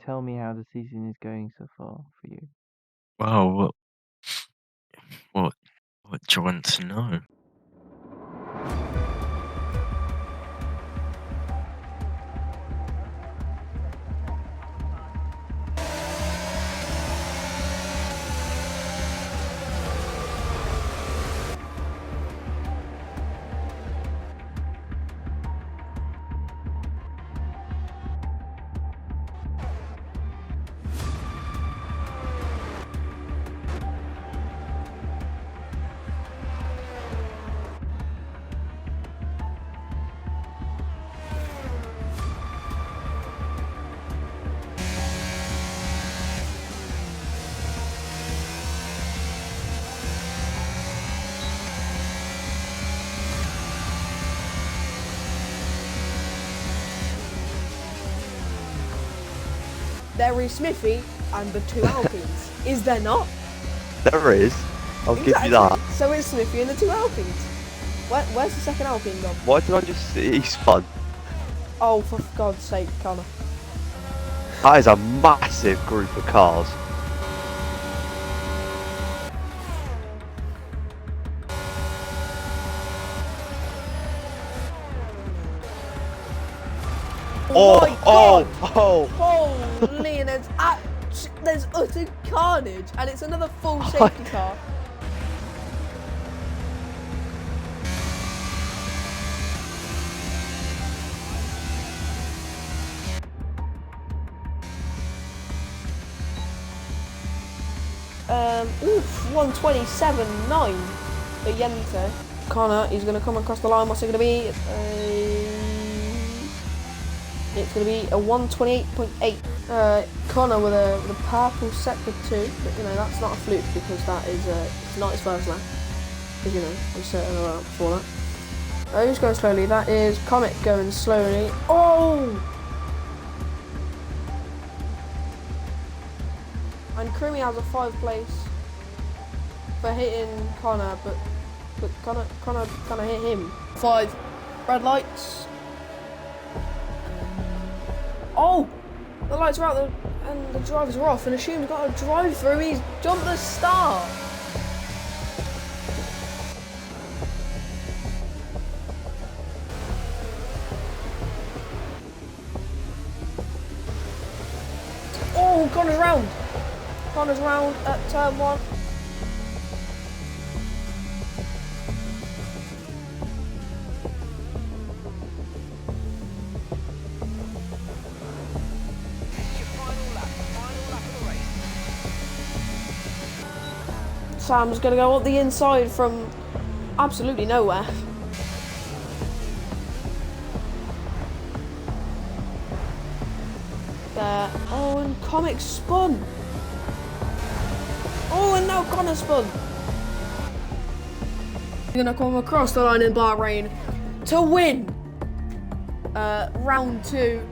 tell me how the season is going so far for you. Well, what, what do you want to know? There is Smithy and the two Alpines. Is there not? There is. I'll give you that. So it's Smithy and the two Alpines. Where's the second Alpine gone? Why did I just see he spun? Oh, for God's sake, Connor. That is a massive group of cars. Holy, and there's utter carnage, and it's another full safety car. Oof, 127.9 for Jente. Connor, he's going to come across the line. What's it going to be? It's going to be a 128.8. Connor with a purple sector 2, but you know that's not a fluke because that is it's not his first lap. Because you know I'm certain about before that. Who's going slowly? That is Comet going slowly. Oh! And Krumi has a 5th place for hitting Connor, but Connor hit him. 5 red lights. Oh! The lights are out and the drivers are off, and Assume's got a drive through. He's jumped the start. Oh, Connor's round. Connor's round at turn 1. Sam's going to go up the inside from absolutely nowhere. There. Oh, and Comic spun. Oh, and now Connor spun. You're going to come across the line in Bahrain to win round 2.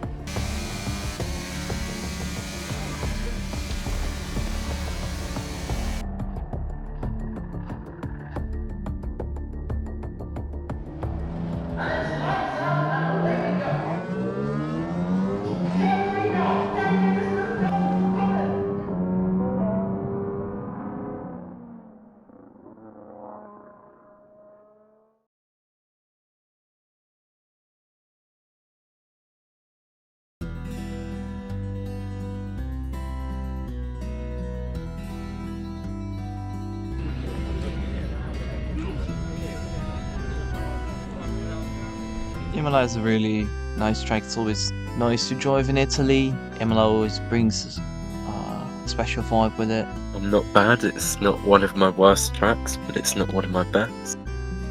Imola is a really nice track. It's always nice to drive in Italy. Imola always brings a special vibe with it. I'm not bad. It's not one of my worst tracks, but it's not one of my best.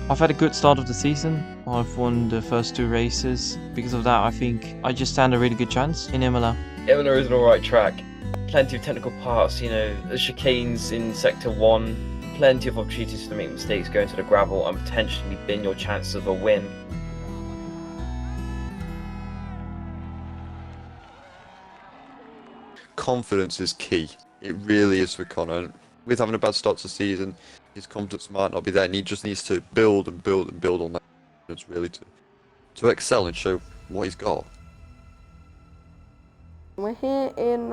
I've had a good start of the season. I've won the first 2 races. Because of that, I think I just stand a really good chance in Imola. Imola is an alright track. Plenty of technical parts, you know, the chicanes in Sector 1, plenty of opportunities to make mistakes going to the gravel and potentially bin your chances of a win. Confidence is key. It really is for Connor. With having a bad start to the season, his confidence might not be there, and he just needs to build and build and build on that confidence really to excel and show what he's got. We're here in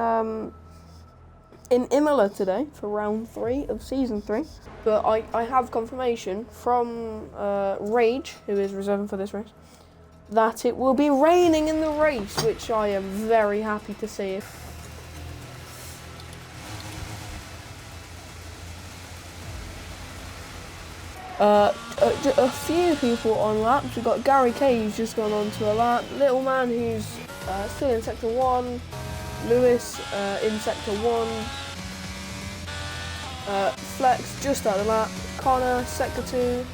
Imola today for round 3 of season 3. But I have confirmation from Rage, who is reserving for this race, that it will be raining in the race, which I am very happy to see. A few people on laps. We've got Gary Kay, who's just gone on to a lap. Little Man, who's still in sector 1. Lewis in sector 1. Flex just out of the lap. Connor, sector 2.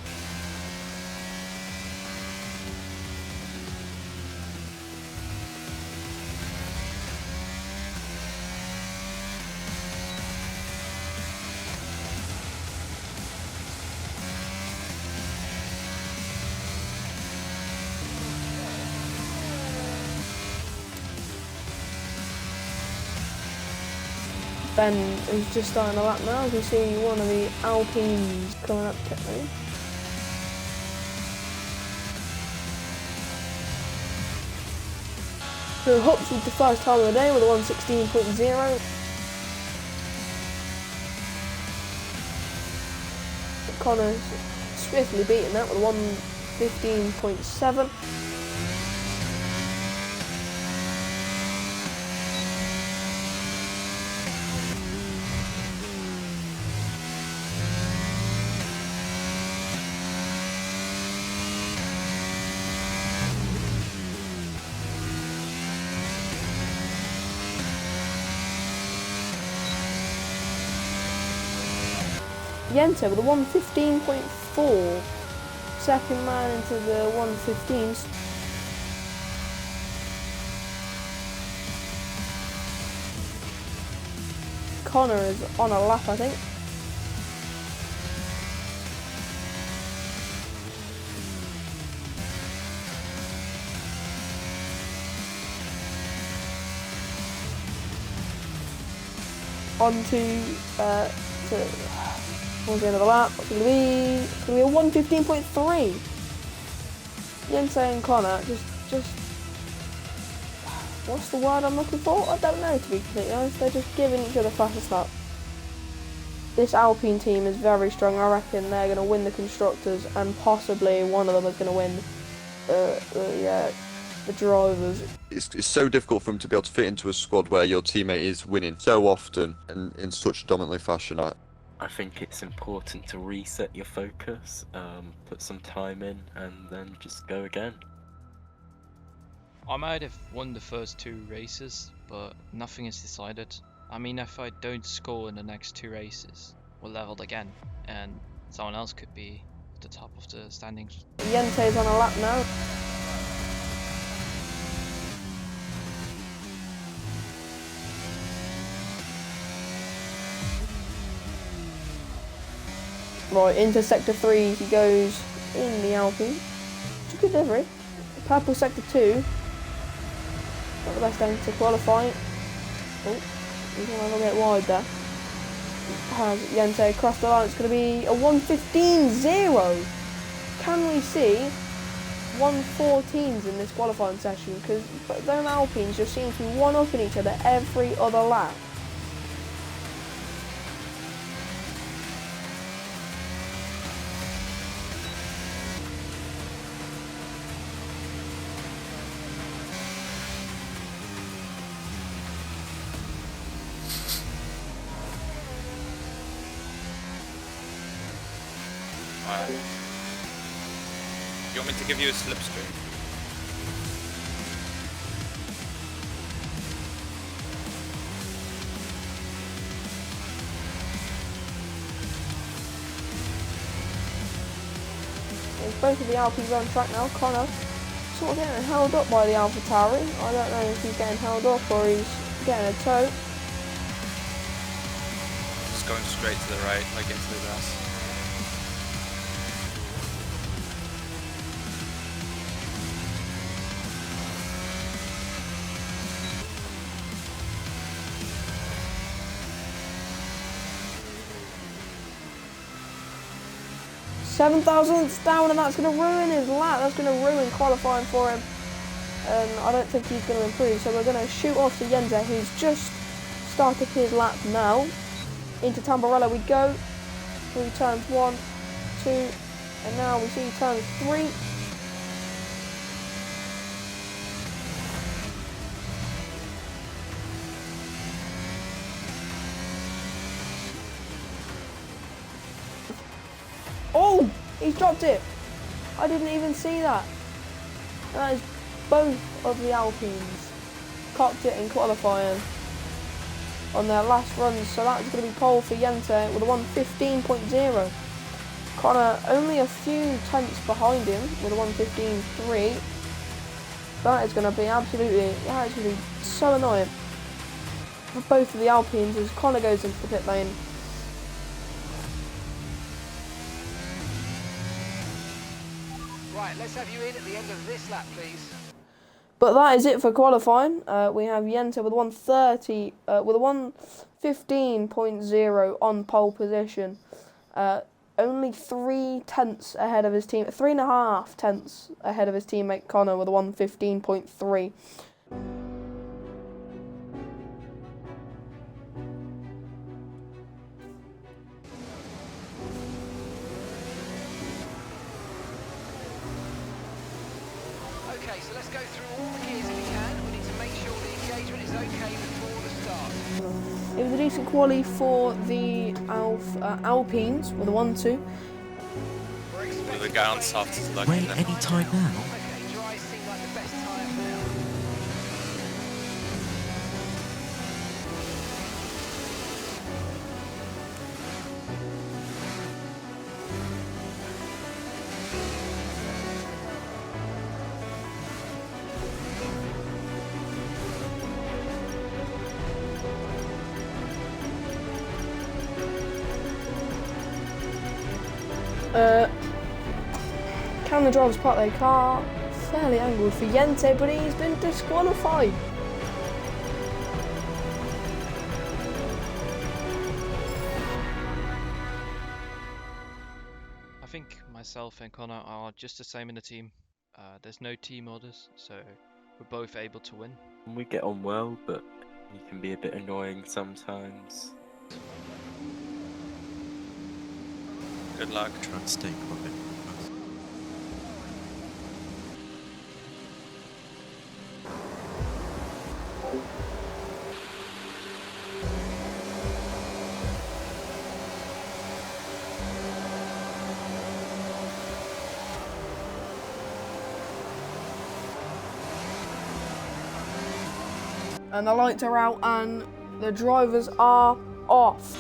Ben is just starting a lap now. As we see one of the Alpines coming up quickly. So Hops with the first time of the day with a 1:16.0. Connor's swiftly beating that with a 1:15.7. Jente with a 1:15.4. Second man into the 1:15s. Connor is on a lap, I think. On to towards the end of the lap. It's going to be a 1:15.3. Jente and Connor just what's the word I'm looking for? I don't know, to be completely honest. They're just giving each other fastest lap. This Alpine team is very strong. I reckon they're going to win the constructors, and possibly one of them is going to win the drivers. It's so difficult for them to be able to fit into a squad where your teammate is winning so often and in such a dominantly fashion. I think it's important to reset your focus, put some time in, and then just go again. I might have won the first 2 races, but nothing is decided. I mean, if I don't score in the next 2 races, we're leveled again, and someone else could be at the top of the standings. Jente's on a lap now. Right, into sector 3 he goes in the Alpine. It's a good delivery. Purple sector 2. Not the best end to qualify. Oh, he's going to have a bit wide there. Has Jente across the line. It's going to be a 1:15.0. Can we see 1:14s in this qualifying session? Because them Alpines just seem to be one-upping each other every other lap. You want me to give you a slipstream? There's both of the Alpines on track now. Connor sort of getting held up by the AlphaTauri. I don't know if he's getting held up or he's getting a tow. Just going straight to the right, like into the grass. $7,000 down, and that's going to ruin his lap. That's going to ruin qualifying for him. and I don't think he's going to improve. So we're going to shoot off to Jente, who's just started his lap now. Into Tamburello we go. Through turns 1, 2, and now we see turn 3. Oh, he's dropped it. I didn't even see that. That is both of the Alpines cocked it in qualifying on their last runs, so that's going to be pole for Jente with a 1:15.0. Connor only a few tenths behind him with a 1:15.3. That is going to be so annoying for both of the Alpines as Connor goes into the pit lane. Right, let's have you in at the end of this lap, please. But that is it for qualifying. We have Jente with a 1:15.0 on pole position. Only 3 tenths ahead of his team, 3.5 tenths ahead of his teammate Connor with a 1:15.3. Okay, so let's go through all the gears if we can. We need to make sure the engagement is okay before the start. It was a decent quali for the Alpines with a 1-2. The guy on soft is lucky. Wait, any time now? Okay, dry seem like the best tyre for now. Can the drivers park their car? Fairly angled for Jente, but he's been disqualified. I think myself and Connor are just the same in the team. There's no team orders, so we're both able to win. We get on well, but he can be a bit annoying sometimes. Good luck. Try and stay quiet. And the lights are out and the drivers are off.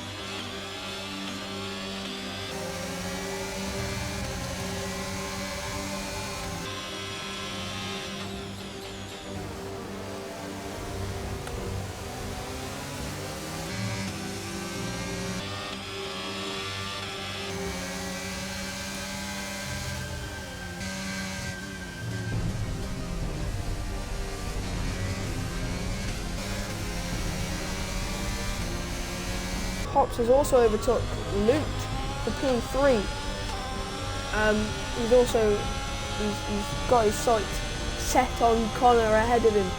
Hops has also overtook Luke for P3. He's got his sights set on Connor ahead of him.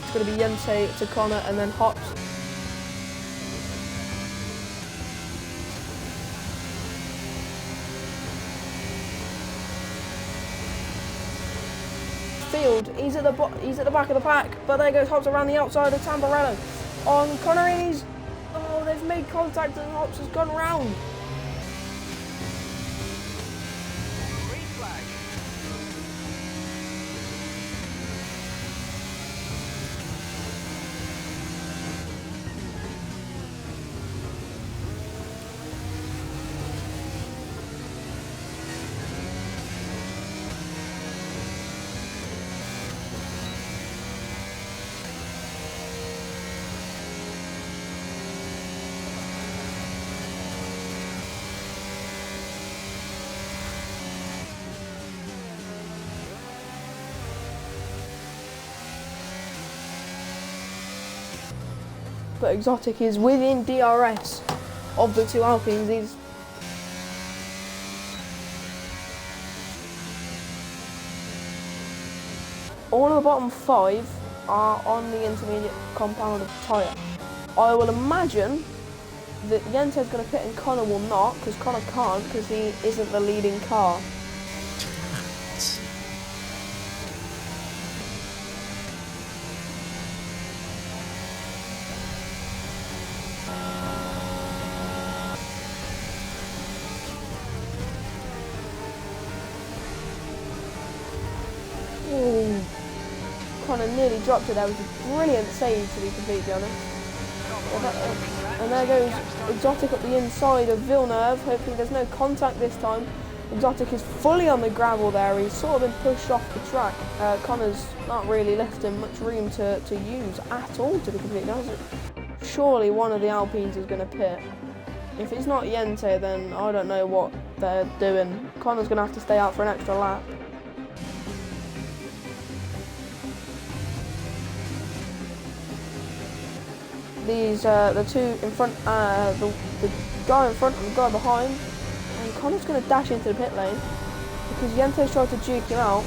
It's going to be Jente to Connor and then Hops. He's at the back of the pack, but there goes Hops around the outside of Tamburello. On Connor, they've made contact and Hops has gone round. Green flag. But Exotic is within DRS of the two Alpines. all of the bottom 5 are on the intermediate compound of tyre. I will imagine that Jente's going to pit and Connor will not, because Connor can't, because he isn't the leading car. Ooh. Connor nearly dropped it. That was a brilliant save, to be completely honest. And there goes Exotic up the inside of Villeneuve. Hopefully there's no contact this time. Exotic is fully on the gravel there. He's sort of been pushed off the track. Connor's not really left him much room to use at all, to be completely honest. Surely one of the Alpines is going to pit. If it's not Jente, then I don't know what they're doing. Connor's going to have to stay out for an extra lap. These the two in front, the guy in front and the guy behind, and Connor's going to dash into the pit lane because Jente's tried to juke him out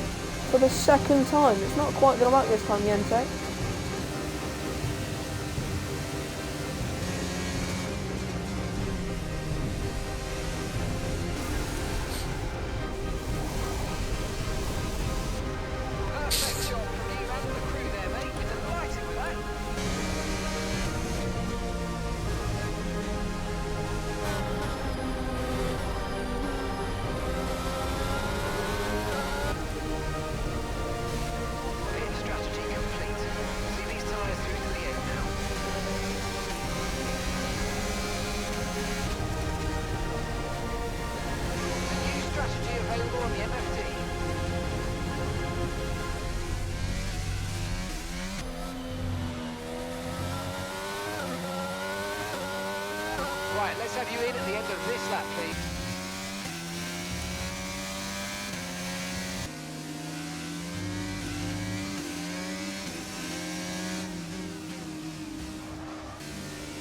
for the second time. It's not quite going to work this time, Jente. Perfect job from you and the crew there, mate. Delighted with that. Pit strategy complete. See these tyres through to the end now. A new strategy available on the MFD. Right, let's have you in at the end of this lap, please.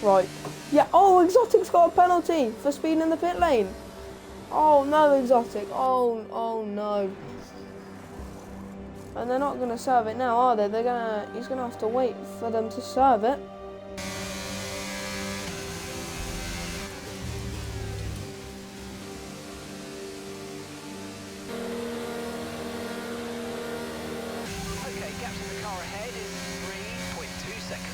Right. Yeah, oh, Exotic's got a penalty for speeding in the pit lane. Oh no, Exotic. Oh no. And they're not going to serve it now, are they? He's going to have to wait for them to serve it. Okay, gaps in the car ahead is 3.2 seconds.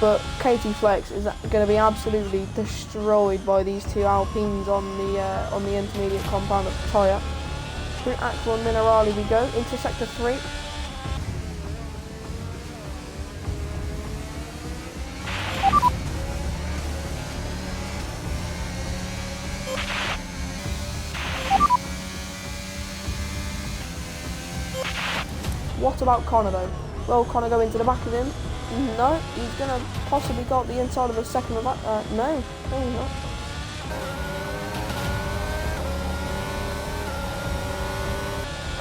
But Katie Flex is going to be absolutely destroyed by these two Alpines on the intermediate compound of the tyre. Through Aqua and Minerali we go into sector 3. What about Connor though? Will Connor go into the back of him? No, he's going to possibly go up the inside of the second of that. No, he's not.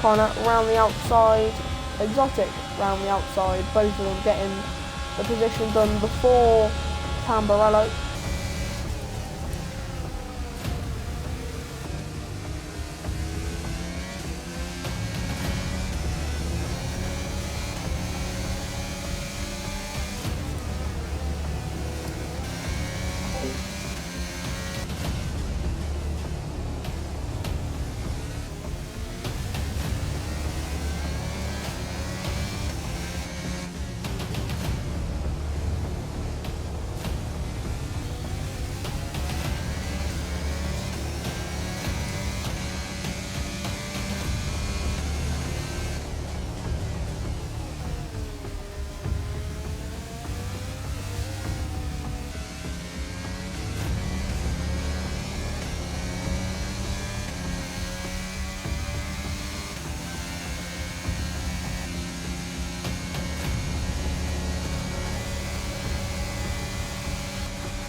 Connor round the outside, Exotic round the outside, both of them getting the position done before Tamburello.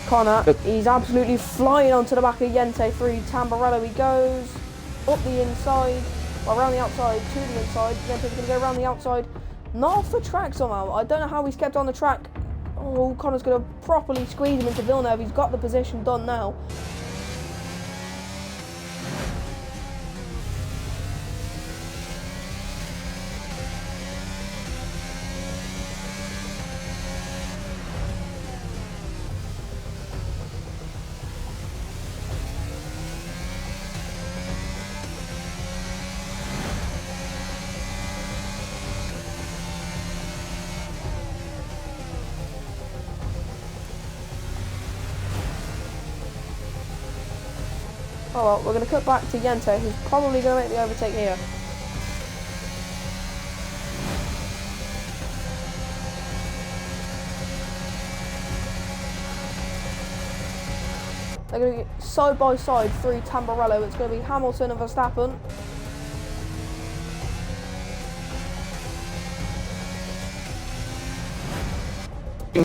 Connor, he's absolutely flying onto the back of Jente. Through Tamburello he goes, up the inside, well, around the outside to the inside. Jente's going to go around the outside Not off the track somehow. I don't know how he's kept on the track. Oh, Connor's going to properly squeeze him into Villeneuve. He's got the position done now. Oh well, we're going to cut back to Jente, who's probably going to make the overtake here. They're going to get side by side through Tamburello. It's going to be Hamilton and Verstappen.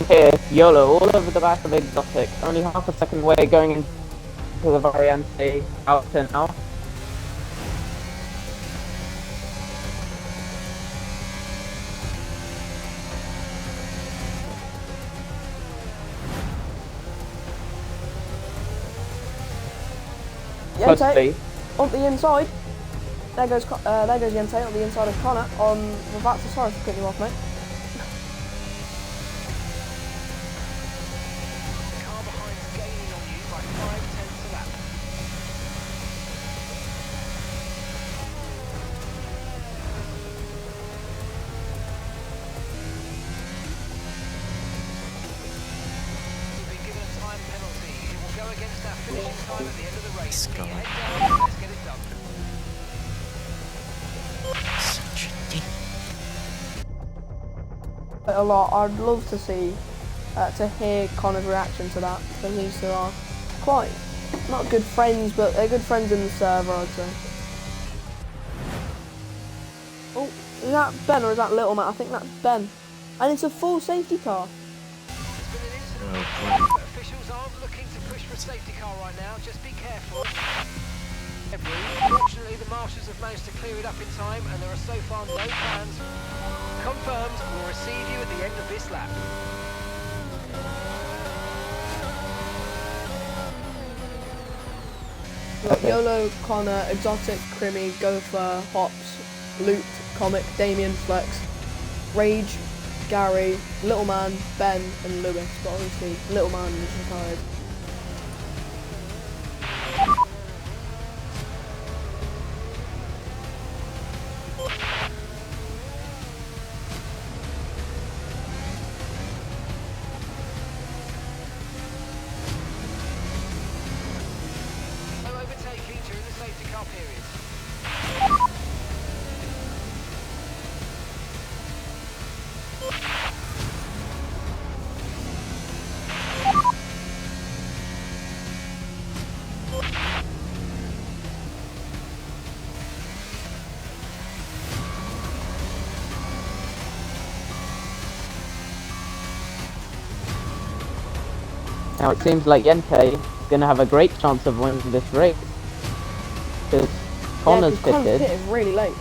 Here, YOLO all over the back of Exotic, only half a second away going into the Variante out to now. Jente on the inside. There goes Jente on the inside of Connor on Ravazza. Sorry for cutting you off, mate. A lot. I'd love to see, to hear Connor's reaction to that, because these two are quite, not good friends, but they're good friends in the server, I'd say. Oh, is that Ben or is that Little Matt? I think that's Ben. And it's a full safety car. Officials aren't looking to push for a safety car right now, just be careful. Fortunately, the marshals have managed to clear it up in time, and there are so far no plans confirmed. We'll receive you at the end of this lap. Got YOLO, Connor, Exotic, Crimmy, Gopher, Hops, Loot, Comic, Damien, Flex, Rage, Gary, Little Man, Ben, and Lewis. But obviously, Little Man is retired. Now it seems like Jente is going to have a great chance of winning this race, because Connor's Connor's pitted. pitted really late.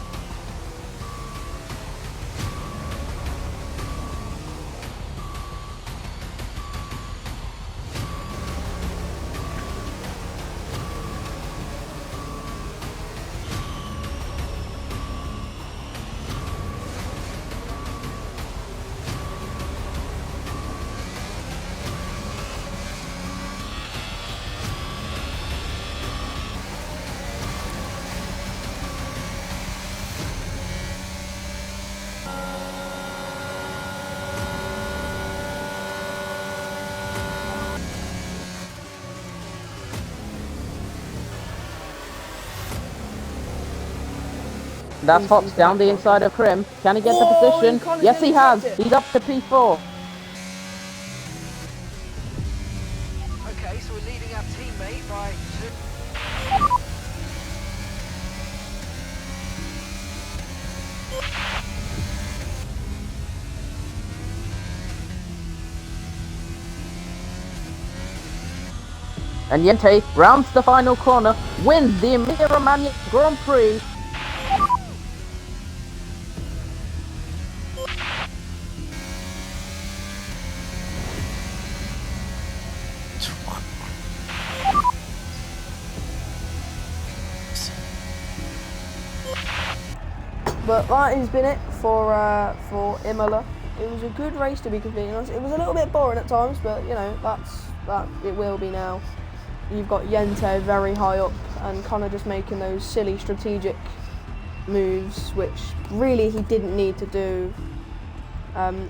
That's Hops down the inside of Crim. Can he get the position? Yes, he has. He's up to P4. Okay, so we're leading our teammate by 2. And Jente rounds the final corner, wins the Emilia-Romagna Grand Prix. But that has been it for Imola. It was a good race, to be completely honest. It was a little bit boring at times, but you know that it will be now. You've got Jente very high up, and Connor just making those silly strategic moves, which really he didn't need to do.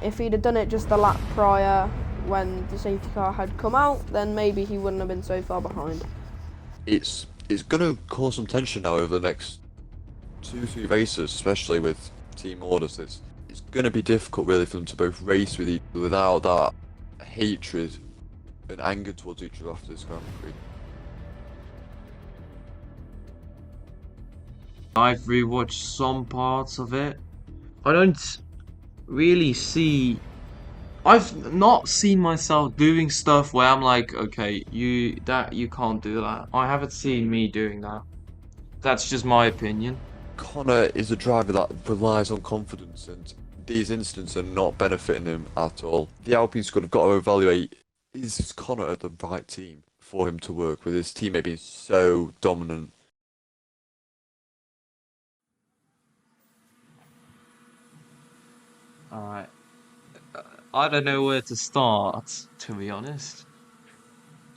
If he'd have done it just the lap prior, when the safety car had come out, then maybe he wouldn't have been so far behind. It's going to cause some tension now over the next 2-3 races, especially with team orders. It's going to be difficult really for them to both race with each other without that hatred and anger towards each other after this Grand Prix. I've rewatched some parts of it. I don't really see. I've not seen myself doing stuff where I'm like, okay, you can't do that. I haven't seen me doing that. That's just my opinion. Connor is a driver that relies on confidence, and these incidents are not benefiting him at all. The Alpine squad have got to evaluate, is Connor at the right team for him to work with his teammate being so dominant? Alright. I don't know where to start, to be honest.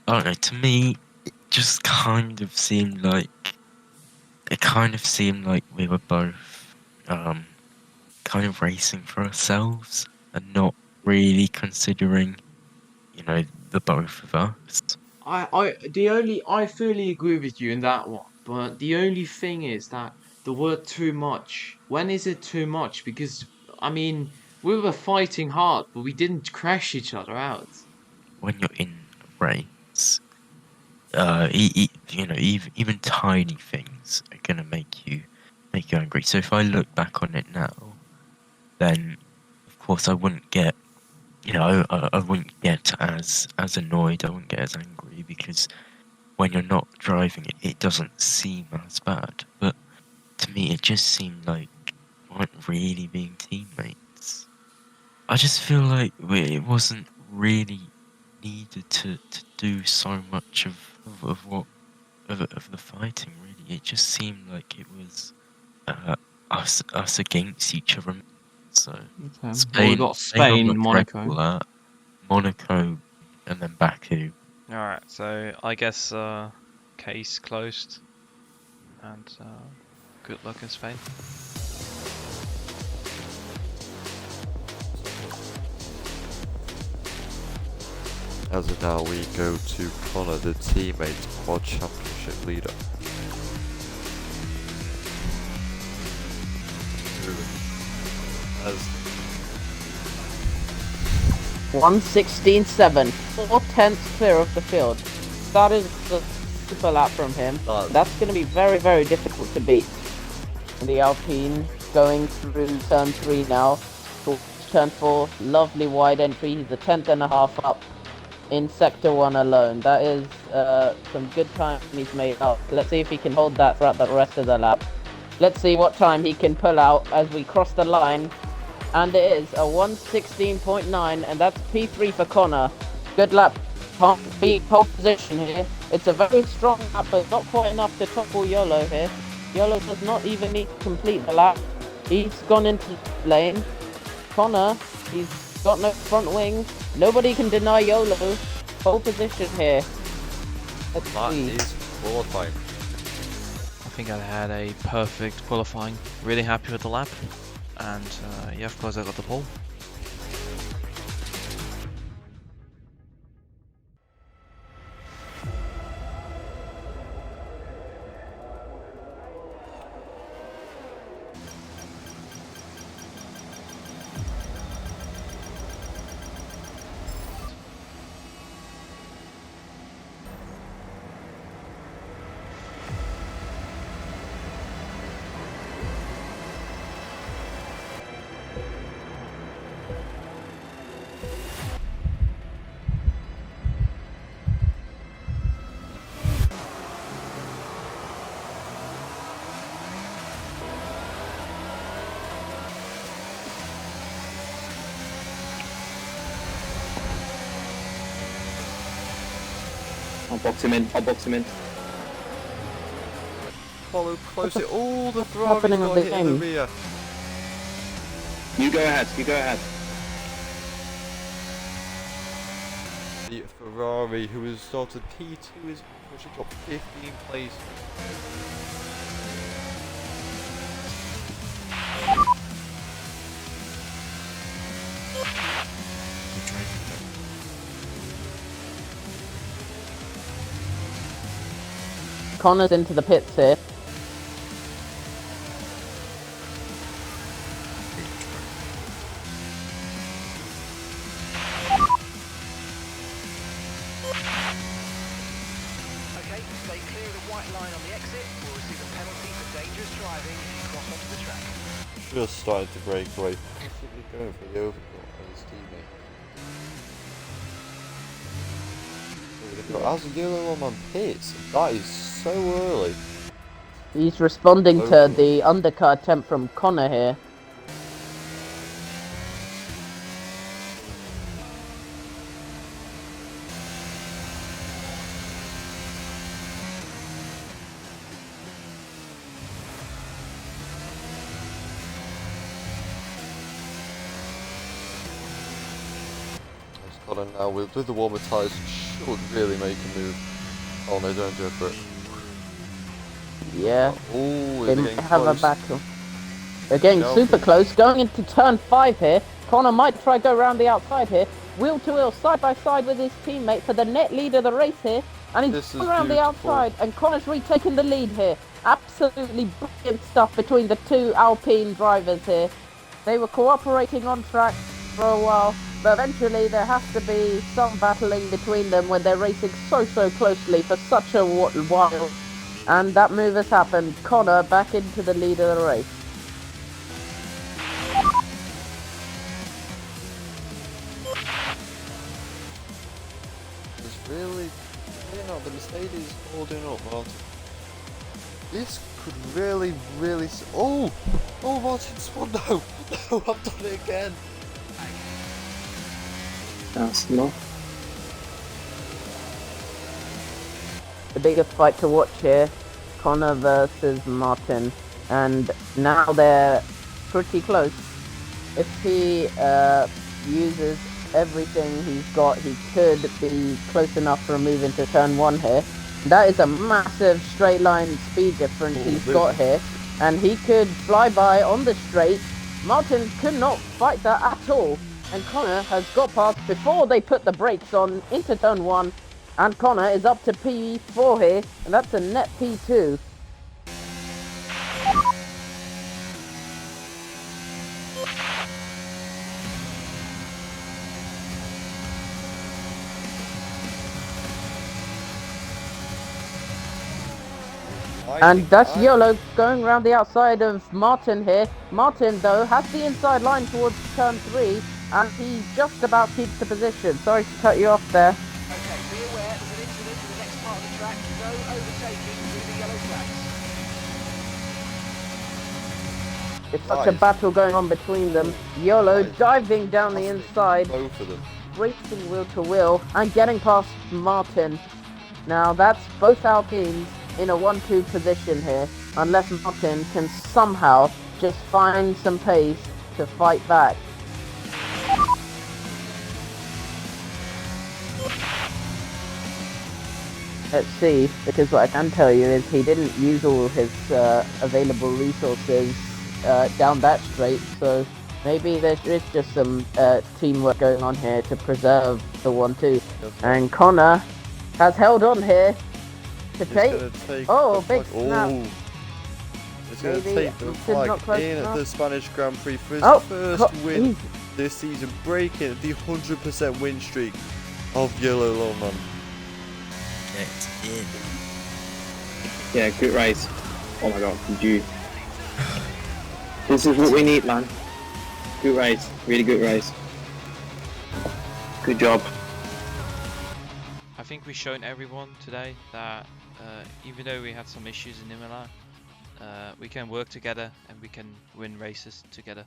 I don't know, to me, it just kind of seemed like we were both kind of racing for ourselves and not really considering, the both of us. I fully agree with you in that one, but the only thing is that the word too much. When is it too much? Because I mean, we were fighting hard, but we didn't crash each other out. When you're in a race, even tiny things are gonna make you angry. So if I look back on it now, then of course I wouldn't get, I wouldn't get as annoyed. I wouldn't get as angry because when you're not driving it, it doesn't seem as bad. But to me, it just seemed like we weren't really being teammates. I just feel like it wasn't really needed to do so much of the fighting. Really, it just seemed like it was us against each other. So Okay. Spain, Well, we got Spain, Monaco. Monaco, and then Baku. Alright, so I guess case closed. And good luck in Spain. As of now, we go to Connor, the teammate quad championship leader. As 1:16.7, 4/10 clear of the field. That is the super lap from him. That's going to be very, very difficult to beat. The Alpine going through turn 3 now. Turn 4, lovely wide entry. He's a 10th.5 up in sector 1 alone. That is some good time he's made up. Let's see if he can hold that throughout the rest of the lap. Let's see what time he can pull out as we cross the line. And it is a 1:16.9, and that's P3 for Connor. Good lap. Can't beat pole position here. It's a very strong lap, but not quite enough to topple YOLO here. YOLO does not even need to complete the lap. He's gone into the lane. Connor, he's got no front wing. Nobody can deny YOLO. Pole position here. Let's see. is qualifying. I think I had a perfect qualifying. Really happy with the lap. And yeah, of course I got the pole. I'll box him in. Follow closely. All the happening Ferraris on got the hit in the game? rear. You go ahead, you go ahead. The Ferrari, who is started P2, is pushing up 15 places. Connor's into the pits here. Okay, stay clear of the white line on the exit. We'll receive a penalty for dangerous driving if you cross onto the track. Just started to break away, possibly going for the overcut on his teammate. As a yellow on pits, that is so early. He's responding to the undercut attempt from Connor here. Connor now with the warmer tyres should really make a move. Oh no, don't go for it. Yeah, Oh, they they're might getting have close. a battle. They're getting No, super please. close, going into turn 5 here. Connor might try go around the outside here. Wheel to wheel, side by side with his teammate for the net lead of the race here. And he's This is going around the beautiful. outside, and Connor's retaking the lead here. Absolutely brilliant stuff between the two Alpine drivers here. They were cooperating on track for a while, but eventually there has to be some battling between them when they're racing so closely for such a while. And that move has happened. Connor back into the lead of the race. It's really not the Mercedes holding up, Martin. This could really oh Martin spun now. No, I've done it again. That's enough. The biggest fight to watch here, Connor versus Martin, and now they're pretty close. If he uses everything he's got, he could be close enough for a move into turn 1 here. That is a massive straight line speed difference he's got here, and he could fly by on the straight. Martin could not fight that at all, and Connor has got past before they put the brakes on into turn 1. And Connor is up to P4 here, and that's a net P2. And that's YOLO going around the outside of Martin here. Martin, though, has the inside line towards turn 3, and he just about keeps the position. Sorry to cut you off there. Okay, be aware there's an incident in the next part of the track. No overtaking through the yellow flags. It's such a battle going on between them. YOLO diving down the inside, Both of them. racing wheel to wheel, and getting past Martin. Now that's both Alpines in a 1-2 position here, unless Martin can somehow just find some pace to fight back. Let's see, because what I can tell you is he didn't use all his available resources down that straight, so maybe there is just some teamwork going on here to preserve the 1-2. And Connor has held on here to take oh, big snap. It's going to take the flag in at the Spanish Grand Prix for his first win this season, breaking the 100% win streak of Yellow Longman. Get in. Yeah, good race. Oh my god, did you? This is what we need, man. Good race, really good race. Good job. I think we've shown everyone today that even though we had some issues in Imola, we can work together and we can win races together.